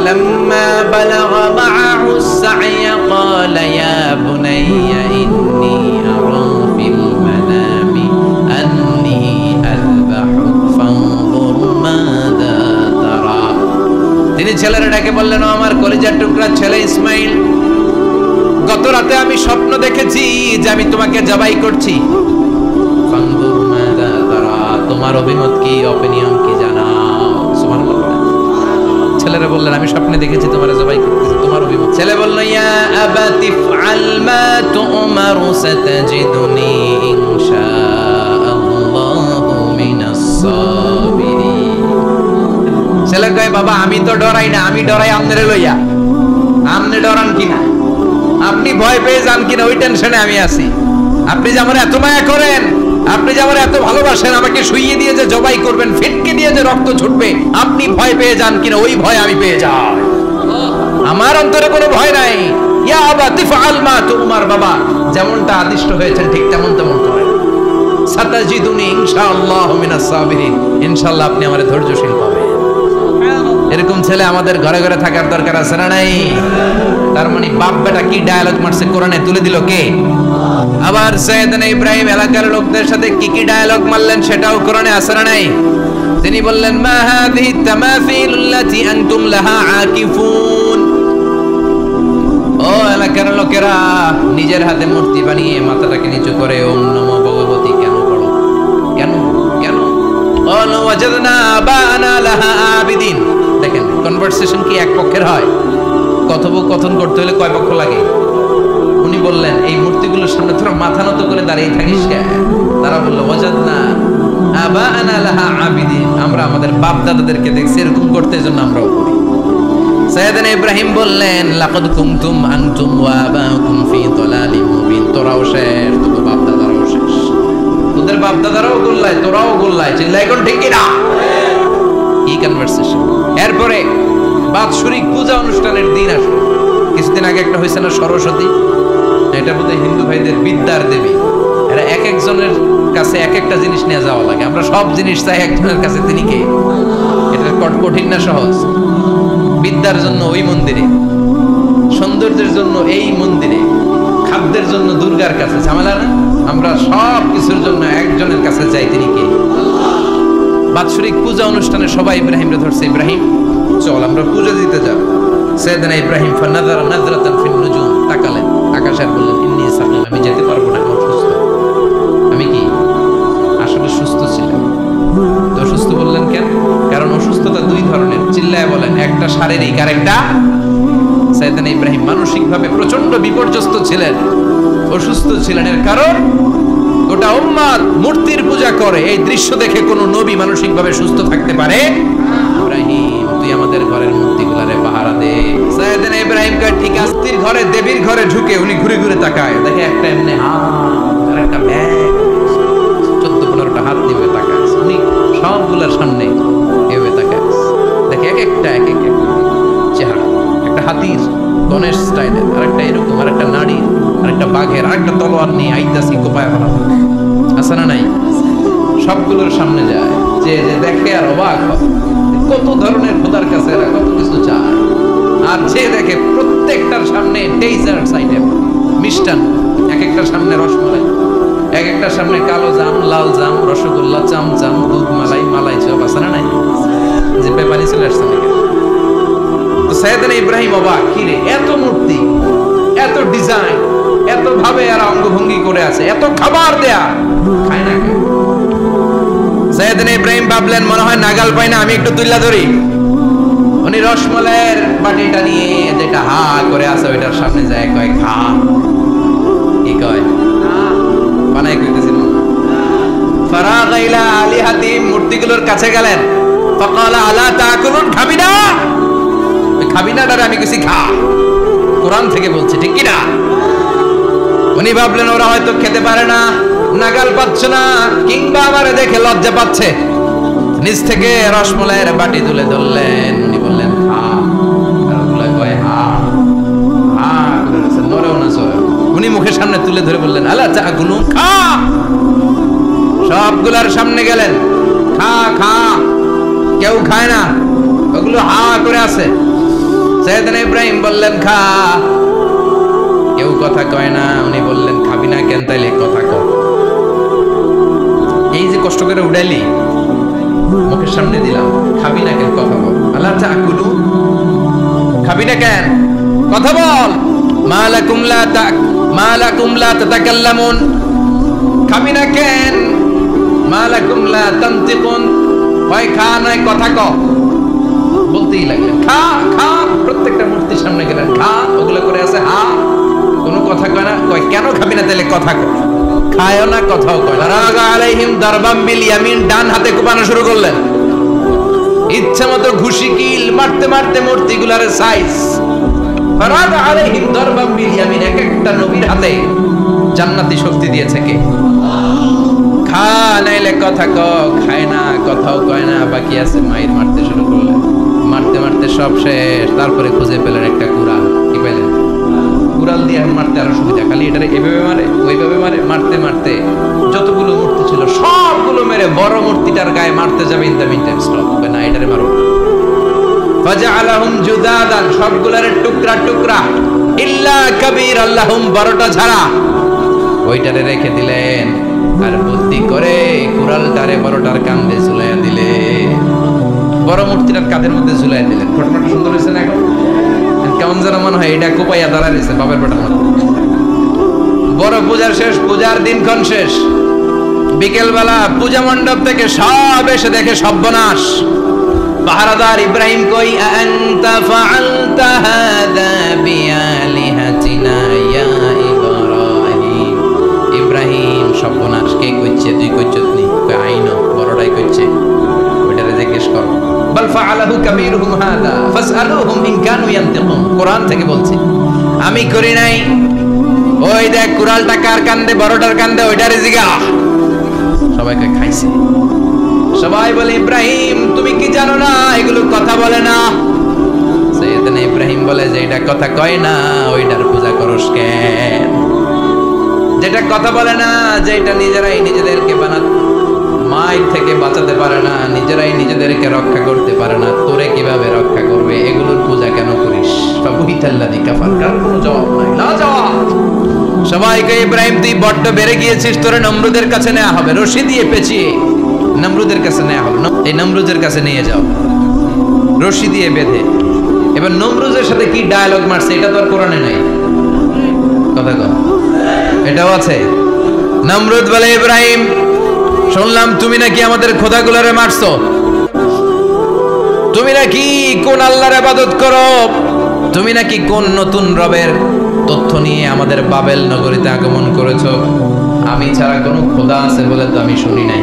فلما بلغ معه السعي قال يا بني إني أرى في المنام أني أذبحك فانظر ماذا ترى তিনি ছেলের ডাকে বললেন, আমার কলিজার টুকরা ছেলে ইসমাইল, গত রাতে আমি স্বপ্ন দেখেছি যে আমি তোমাকে জবাই করছি। ফানজুর মাযা তারা, তোমার অভিমত কি, অপিনিয়ন কি জানাও। সুবহানাল্লাহ। ছেলেরা বললেন, আমি স্বপ্নে দেখেছি তোমারে জবাই করতেছি, তোমার অভিমত। ছেলে বলল, ইয়া আবাতি ফাআল মা তু'মারু সাতাজিদুনি ইনশাআল্লাহু মিনাস সাবিরিন। ছেলে কয়, বাবা আমি তো ডরাই না, আমি ডরাই আমনেরে লইয়া। আমনে ডরান কিনা, আপনি ভয় পেয়ে যান কিনা ওই টেনশনে আমি আছি। আপনি যে আমার এত মায়া করেন, আপনি যে আমার এত ভালোবাসেন, আমাকে শুইয়ে দিয়ে যে জবাই করবেন, ফিটকে দিয়ে যে রক্ত ছুটবে, আপনি ভয় পেয়ে যান কিনা ওই ভয় আমি পেয়ে যাই। আমার অন্তরে কোনো ভয় নাই। ইয়া আবাতি ফাআল মা তু'মার, বাবা যেমনটা আদিষ্ট হয়েছেন ঠিক তেমন করেন। সাতাজিদুনি ইনশাআল্লাহু মিনাস সাবিরিন, ইনশাআল্লাহ আপনি আমারে ধৈর্যশীল পাবেন। এরকম ছেলে আমাদের ঘরে ঘরে থাকার দরকার আছে না নাই? তার মানে বাপ বেটা কি ডায়ালগ মারছে কোরআনে তুলে দিল কে? আবার সাইয়েদনা ইব্রাহিম এলাকার লোকদের সাথে কি ডায়ালগ মারলেন সেটাও কোরআনে আছে না নাই? তিনি বললেন, মা হাযিহি তামাসিলুল্লাতী আনতুম লাহা আকিফুন। ও এলাকার লোকেরা, নিজের হাতে মূর্তি বানিয়ে মাথাটাকে নিচু করে ওম নমো ভগবতী কেন পড়ো? কেন কেন? ক্বালু ওয়াজাদনা আবানা লাহা আবিদিন। দেখেন কনভারসেশন কি এক পক্ষের হয়? কথোপকথন করতে হলে কয় পক্ষ লাগে? উনি বললেন, এই মূর্তিগুলোর সামনে তোরা মাথা নত করে দাঁড়িয়ে থাকিস কেন? তারা বলল, ওয়াজাদনা আবানা লাহা আবিদিন, আমরা আমাদের বাপ দাদাদেরকে দেখছি এরকম করতে, এজন্য আমরাও করি। সাইয়েদনা ইব্রাহিম বললেন, লাকাদ কুনতুম আনতুম ওয়া আবাউকুম ফি দালালিম মুবিন। তোরাও শেষ, তোর বাপ দাদারাও শেষ, তোদের বাপ দাদারাও গোল্লায়, তোরাও গোল্লায়। চিল্লাই কোন ঠিক কিনা? কি কনভারসেশন। এরপরে বাৎসরিক পূজা অনুষ্ঠানের দিন আসলো। কিছুদিন আগে একটা হয়েছে না সরস্বতী, এটা বোধহয় হিন্দু ভাইদের বিদ্যার দেবী। এরা এক একজনের কাছে এক একটা জিনিস নিয়ে যাওয়া লাগে। আমরা সব জিনিস চাই একজনের কাছে, তিনি কে? এটা কঠিন না সহজ? বিদ্যার জন্য ওই মন্দিরে, সৌন্দর্যের জন্য এই মন্দিরে, খাদ্যের জন্য দুর্গার কাছে, ঝামেলা না? আমরা সব কিছুর জন্য একজনের কাছে যাই, তিনি কে? বাৎসরিক পূজা অনুষ্ঠানে সবাই ইব্রাহিমরে ধরছে, ইব্রাহিম চল আমরা পূজা দিতে যাব। সাইয়েদনা ইব্রাহিম ফানাযারা নাযরাতান ফিন নুজুম, তাকালেন আকাশে, বললেন, ইন্নী সাকিম, আমি যেতে পারবো না, আমি অসুস্থ। আমি কি আসলে সুস্থ ছিলাম? তো অসুস্থ বললেন কেন? কারণ অসুস্থতা দুই ধরনের, চিল্লায় বলেন, একটা শারীরিক আর একটা। সাইয়েদনা ইব্রাহিম মানসিকভাবে প্রচন্ড বিপর্যস্ত ছিলেন, অসুস্থ ছিলেন। এর কারণ গোটা উম্মাত মূর্তির পূজা করে, এই দৃশ্য দেখে কোন নবী মানসিকভাবে সুস্থ থাকতে পারে? ইব্রাহিম তুই আমাদের ঘরের মূর্তিগুলারে পাহারা দে। সাইয়েদনা ইব্রাহিম কয়, ঠিক আছে। মূর্তির ঘরে, দেবীর ঘরে ঢুকে উনি ঘুরে ঘুরে তাকায়, দেখে একটা এমনি হাত আর একটা ব্যাগ, 14-15টা হাত নিয়ে তাকায়। উনি সবগুলোর সামনে এভাবে তাকায়, দেখে এক একটা চেহারা, একটা হাতির গণেশ স্টাইলের, আর একটা এরকম, আর একটা নারীর, আর একটা বাঘের, আর একটা তলোয়ার নিয়ে আইতাসি কোপায় ফেলা আছে না নাই? সবগুলোর সামনে যায়, যে দেখে আর অবাক হয়, কত ধরনের খোদার কাছে এরা কত কিছু চায়। আর যে দেখে প্রত্যেকটার সামনে ডেজার্টস আইটেম, মিষ্টান, এক একটার সামনে রসমালাই, এক একটার সামনে কালো জাম, লাল জাম, রসগোল্লা, চামচাম, দুধ মালাই, মালাই চপ, আছে না নাই? যে পেপারি চলে আসছে নাকি? তো সাইয়েদনা ইব্রাহিম অবাক, কি রে এত মূর্তি, এত ডিজাইন, এত ভাবে আর অঙ্গভঙ্গি করে আছে, এত খাবার দেয়া, খায় না কেন? সাইয়েদনা ইব্রাহিম ভাবলেন, মনে হয় নাগাল পাই না, আমি একটু তুল্লা ধরি। উনি রসমালাইয়ের বাটিটা নিয়ে যেটা হা করে আছে ওইটার সামনে যায়, কয় খা। কি কয়? বানাই কইতেছিল। ফারাগা ইলা আলিহাতিম, মূর্তিগুলোর কাছে গেলেন। ফাকালা আলা তাকুলুন, খাবি না? খাবি না দাঁড়া, আমি কিছু খা, কোরআন থেকে বলছি, ঠিক কিনা? উনি ভাবলেন ওরা হয়তো খেতে পারে না, নাগাল পাচ্ছে না, কিংবা আমারে দেখে লজ্জা পাচ্ছে। নিচ থেকে রসমালাইয়ের বাটি তুলে ধরলেন। উনি বললেন, খা। উনি মুখের সামনে তুলে ধরে বললেন, আলা তাকুলুন, খা। সবগুলার সামনে গেলেন, খা খা। কেউ খায় না, ওগুলো হা করে আছে। সাইয়েদনা ইব্রাহিম বললেন খা। কেউ কথা কয় না। উনি বললেন খাবি না কেন? তাইলে কথা কর। এই যে কষ্ট করে উড়াইলি, মুখের সামনে দিলাম, খাবি না কেন? কথা বল। আল্লাহ তাকুলু, খাবি না কেন? কথা বল। মালাকুম লা তাতাকাল্লামুন, খাবি না কেন? মালাকুম লা তানতিকুন, হয় খা নয় কথা ক। বলতেই লাগলেন খা খা। প্রত্যেকটা মূর্তির সামনে গেলেন খা, ওগুলো করে আছে হা, কোনো কথা কয় না। কয় কেন খাবি না? তাহলে কথা কয়। খায়ও না, কথাও কয় না। রাগা আলাইহিম দারবাম বিল ইয়ামিন, ডান হাতে কোপানো শুরু করলেন। ইচ্ছা মতো ঘুষি কিল মারতে মারতে মূর্তিগুলার সাইজ। রাগা আলাইহিম দারবাম বিল ইয়ামিন, এক একটা নবীর হাতে জান্নাতি শক্তি দিয়েছে কে? খা নাইলে কথা ক। খায় না, কথাও কয় না, বাকি আছে মাইর মারতে শুরু করলেন। মারতে মারতে সব শেষ। তারপরে খুঁজে পেলেন একটা কুড়াল। কি পেলেন? কুড়াল দিয়ে মারতে আরো সুবিধা। খালি এটারে এভাবে মারে, ওইভাবে মারে। মারতে মারতে যতগুলো মূর্তি ছিল সবগুলো মেরে বড় মূর্তিটার গায়ে মারতে যাবে। In the mean time stop, না এটারে মারো। ফাজআলাহুম জুদাদান, সবগুলার টুকরা টুকরা। ইল্লা কাবীর আল্লাহুম, বড়টা ছাড়া। ওইটারে রেখে দিলেন। আর বুদ্ধি করে কুড়ালটারে বড়টার কাঁধে ঝুলাইয়া দিলে। বড় মূর্তিটার কাঁধের মধ্যে ঝুলাইয়া দিলেন। ঘটনাটা সুন্দর হয়েছে না? এখন কেমন যেন মনে হয় এটা কোপাইয়া দাঁড়া রয়েছে বাপের বেটার মধ্যে। বড় পূজার শেষ, পূজার দিনক্ষণ শেষ। বিকেলবেলা পূজা মণ্ডপ থেকে সব এসে দেখে সর্বনাশ। পাহারাদার ইব্রাহিম কই? আনতা ফাআলতা হাদা বিআলিহাতিনা ইয়া ইব্রাহিম। ইব্রাহিম, সর্বনাশ কে কইছে? তুই কইছত নি? কই আইনো, বড়টাই কইছে। ওইটারে জিজ্ঞেস কর। বাল ফাআলাহু কাবীরুহুম হাদা ফাসআলুহুম ইন কানু ইয়ানতিকুন। কোরআন থেকে বলছি, আমি করি নাই। ওই দেখ কুড়ালটা কার কান্দে? বড়টার কান্দে, ওইটারে জিগা। সবাইকে খাইছে। সবাই বলে ইব্রাহিম তুমি কি জানো না এগুলো কথা বলে না? সাইয়েদনা ইব্রাহিম বলে যে এটা কথা কয় না, ওইটার পূজা করস কেন? যেটা কথা বলে না, যেটা নিজেরাই নিজেদেরকে মায়ের থেকে বাঁচাতে পারে না, নিজেরাই নিজেদেরকে রক্ষা করতে পারে না, তোরে কিভাবে রক্ষা করবে? এগুলোর পূজা কেন করিস? ফাবুহিতাল্লাযী কাফার, কার কোনো জবাব নাই, না জবাব। সবাইকে ইব্রাহিম তুই বড্ড বেড়ে গিয়েছিস, তোরে নমরুদের কাছে নেওয়া হবে, রশি দিয়ে পেঁচিয়ে নমরুদের কাছে নেওয়া হবে। এই নমরুদের কাছে নিয়ে যাও রশি দিয়ে বেঁধে। এবার নমরুদের সাথে কি ডায়ালগ মারছে এটা তো আর কোরআনে নাই। কথা কও, এটাও আছে। নমরুদ বলে ইব্রাহিম শুনলাম তুমি নাকি আমাদের খোদাগুলারে মারছো, তুমি নাকি কোন আল্লাহর ইবাদত করো, তুমি নাকি কোন নতুন রবের তথ্য নিয়ে আমাদের বাবেল নগরীতে আগমন করেছো। আমি ছাড়া কোনো খোদা আছে বলে তো আমি শুনি নাই।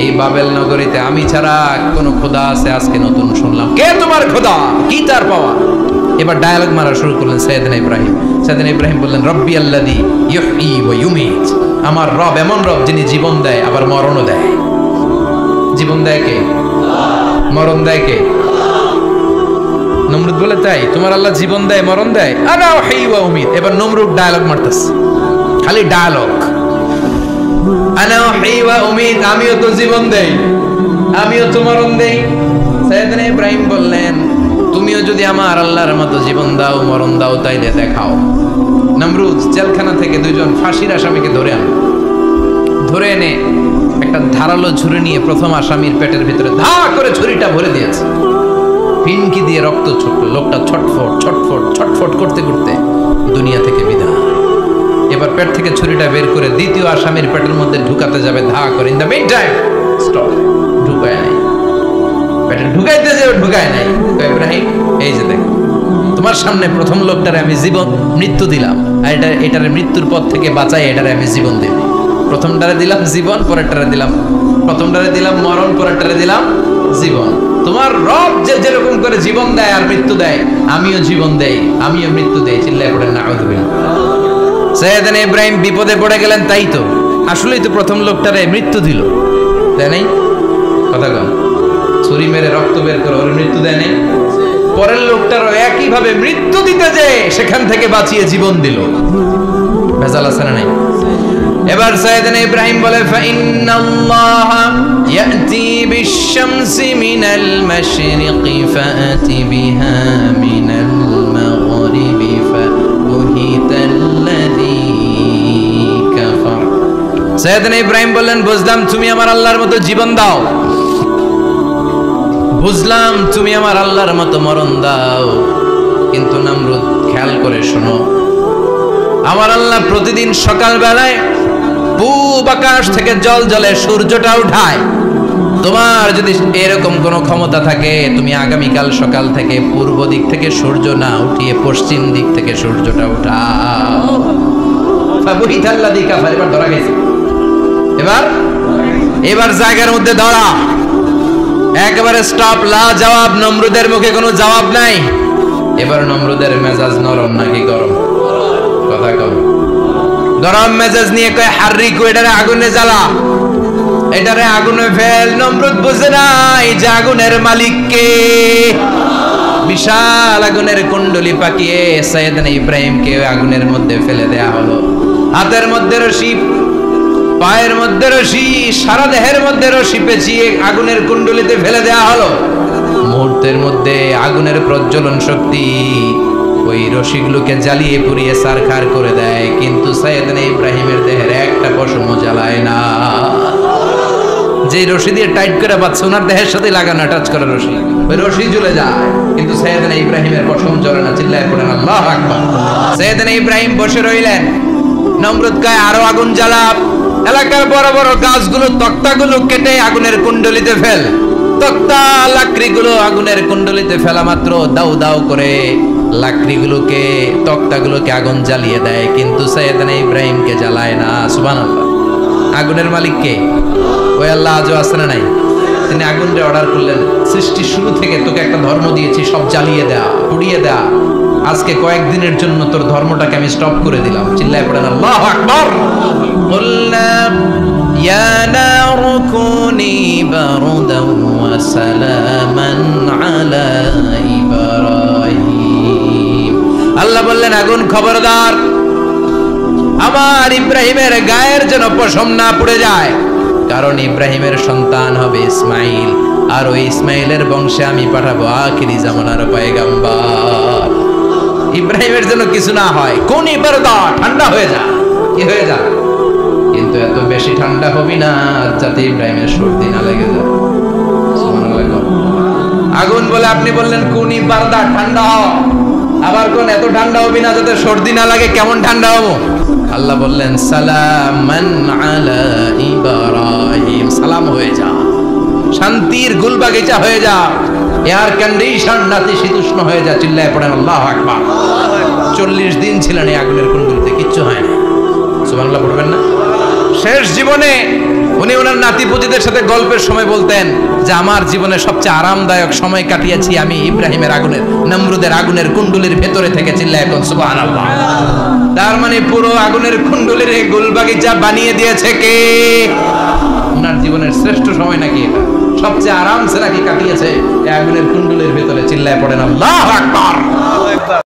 এই বাবেল নগরীতে আমি ছাড়া কোনো খোদা আছে আজকে নতুন শুনলাম। কে তোমার খোদা? কি তার পাওয়া? এবার ডায়ালগ মারা শুরু করলেন সাইয়েদনা ইব্রাহিম। সাইয়েদনা ইব্রাহিম বললেন রব্বি আল্লাযী ইউহয়ী ওয়া ইউমীত, আমার রব এমন রব যিনি জীবন দেয় আবার মরণও দেয়। জীবন দেয় কে? মরণ দেয় কে? নমরুদ বলে তাই তোমার আল্লাহ জীবন দেয় মরণ দেয়? আনা উহয়ী ওয়া উমীত। এবার নমরুদ ডায়ালগ মারতেছে, খালি ডায়ালগ। আনা উহয়ী ওয়া উমীত, আমিও তো জীবন দেই, আমিও তো মরণ দেই। সাইয়েদনা ইব্রাহিম বললেন তুমিও যদি আমার আল্লাহর মতো জীবন দাও মরণ দাও তাইলে দেখাও। নমরুদ জেলখানা থেকে দুইজন ফাঁসির আসামিকে ধরে এনে একটা ধারালো ছুরি নিয়ে প্রথম আসামির পেটের ভিতরে ধা করে ছুরিটা ভরে দিয়েছে। ফিনকি দিয়ে রক্ত ছুটল। লোকটা ছটফট ছটফট ছটফট করতে করতে দুনিয়া থেকে বিদায়। এবার পেট থেকে ছুরিটা বের করে দ্বিতীয় আসামির পেটের মধ্যে ঢুকাতে যাবে ধা করে। In the mean time stop, ঢুকায় নাই। পেটে ঢুকাইতে যে ঢুকায় নাই। ইব্রাহিম এই যে দেখো তোমার সামনে প্রথম লোকটারে আমি জীবন মৃত্যু দিলাম, আর এটারে মৃত্যুর পথ থেকে বাঁচাই, এটারে আমি জীবন দিই। প্রথমটারে দিলাম জীবন, পরেরটারে দিলাম, প্রথমটারে দিলাম মরণ, পরেরটারে দিলাম জীবন। তোমার রব যে যেরকম করে জীবন দেয় আর মৃত্যু দেয়, আমিও জীবন দেই, আমিও মৃত্যু দেই। চিল্লায় পড়েন নাউযুবিল্লাহ। সাইয়েদনা ইব্রাহিম বিপদে পড়ে গেলেন। তাই তো আসলেই তো প্রথম লোকটারে মৃত্যু দিল, তাই নাই? কথা কন, ছুরি মেরে রক্ত বের করে ওর মৃত্যু দেয় নাই। পরের লোকটারও একই ভাবে মৃত্যু দিতে যে সেখান থেকে বাঁচিয়ে জীবন দিল। ভেজাল আছে না নাই? এবার সাইয়েদনা ইব্রাহিম বলে ফাইন্নাল্লাহা ইয়াতি বিশ-শামসি মিনাল মাশরিকি ফাআতি বিহা মিনাল সাইয়েদনা ইব্রাহিম বললেন, বুঝলাম তুমি আমার আল্লাহর মতো জীবন দাও, বুঝলাম তুমি আমার আল্লাহর মতো মরণ দাও, কিন্তু নমরুদ খেয়াল করে শোনো, আমার আল্লাহ প্রতিদিন সকাল বেলায় পূব আকাশ থেকে জল জলে সূর্যটা উঠায়। তোমার যদি এরকম কোনো ক্ষমতা থাকে, তুমি আগামীকাল সকাল থেকে পূর্ব দিক থেকে সূর্য না উঠিয়ে পশ্চিম দিক থেকে সূর্যটা উঠাও। এবার ধরা গেছে, এবার জায়গার মধ্যে ধরা, একেবারে স্টপ, লা জবাব। নমরুদের মুখে কোনো জবাব নাই। এবার নমরুদের মেজাজ নরম নাকি গরম? কথা কম। গরম মেজাজ নিয়ে কয়, হাররিকু, এটারে আগুনে জ্বালা, এটারে আগুনে ফেল। নমরুদ বুঝে নাই যে আগুনের মালিক কে। বিশাল আগুনের কুণ্ডলি পাকিয়ে সাইয়েদনা ইব্রাহিমকে আগুনের মধ্যে ফেলে দেয়া হলো। হাতের মধ্যে রশি, পায়ের মধ্যে রশি, সারা দেহের মধ্যে রশি পেঁচিয়ে আগুনের কুণ্ডলিতে ফেলে দেয়া হলো। মুহূর্তের মধ্যে আগুনের প্রজ্বলন শক্তি ওই রশিগুলোকে জ্বালিয়ে পুড়িয়ে সারখার করে দেয়, কিন্তু সাইয়েদনা ইব্রাহিমের দেহের একটা পশমও জ্বালায় না। যে রশি দিয়ে টাইট করে বাঁধছে, ওনার দেহের সাথে লাগানো টাচ করা রশি, ওই রশি জ্বলে যায়, কিন্তু সাইয়েদনা ইব্রাহিমের পশম জ্বলে না। চিল্লায় পড়েন আল্লাহু আকবার। সাইয়েদনা ইব্রাহিম বসে রইলেন। নমরুদ কয়, আরো আগুন জ্বালা, এলাকার বড় বড় গাছগুলো, তক্তাগুলো কেটে আগুনের কুণ্ডলিতে ফেল। তক্তা লাকড়িগুলো আগুনের কুণ্ডলিতে ফেলা মাত্র দাউ দাউ করে লাকড়িগুলোকে, তক্তাগুলোকে আগুন জ্বালিয়ে দেয়, কিন্তু সাইয়েদনা ইব্রাহিমকে জ্বালায় না। সুবহানাল্লাহ। আগুনের মালিক কে? ওই আল্লাহ আজও আছে না নাই? তিনি আগুনরে অর্ডার করলেন, সৃষ্টির শুরু থেকে তোকে একটা ধর্ম দিয়েছি, সব জ্বালিয়ে দেয়া, পুড়িয়ে দেয়া, আজকে কয়েকদিনের জন্য তোর ধর্মটাকে আমি স্টপ করে দিলাম। চিল্লায় পড়েন আল্লাহু আকবার। কুলনা ইয়া নারু কুনি বারদান ওয়া সালামান আলা ইব্রাহিম। আল্লাহ বললেন, আগুন খবরদার, আমার ইব্রাহিমের গায়ের যেন পশম না পুড়ে যায়, কারণ ইব্রাহিমের সন্তান হবে ইসমাইল, আর ওই ইসমাইলের বংশে আমি পাঠাবো আখিরি জামানার পয়গাম্বর। ইব্রাহিমের জন্য কিছু না হয়, কোন ইবারদা, ঠান্ডা হয়ে যা, কি হয়ে যা, কিন্তু এত বেশি ঠান্ডা হবি না যাতে ইব্রাহিমের সর্দি না লেগে যায়। আগুন বলে আপনি বললেন কোন ইবারদা, ঠান্ডা হও, আবার কোন এত ঠান্ডা হবি না যাতে সর্দি না লাগে। কেমন ঠান্ডা হবো? আল্লাহ বললেন, সালামান আলা ইব্রাহিম, সালাম হয়ে যা, শান্তির গুলবাগিচা হয়ে যা, এয়ার কন্ডিশন নাতিশীতোষ্ণ হয়ে যা। চিল্লায় পড়েন আল্লাহু আকবার। 40 দিন ছিলেন এই আগুনের কুণ্ডলিতে, কিচ্ছু হয় না। সুবহানাল্লাহ পড়বেন না? শেষ জীবনে উনি ওনার নাতিপুতিদের সাথে গল্পের সময় বলতেন যে আমার জীবনে সবচেয়ে আরামদায়ক সময় কাটিয়েছি আমি ইব্রাহিমের আগুনের, নমরুদের আগুনের কুণ্ডলির ভেতরে থেকে। চিল্লায় এখন সুবহানাল্লাহ। তার মানে পুরো আগুনের কুণ্ডলির গুলবাগিচা বানিয়ে দিয়েছে কে? ওনার জীবনের শ্রেষ্ঠ সময় নাকি এটা, সবচেয়ে আরামসে নাকি কাটিয়েছে এই আগুনের কুণ্ডলির ভেতরে। চিল্লায় পড়েন আল্লাহু আকবার।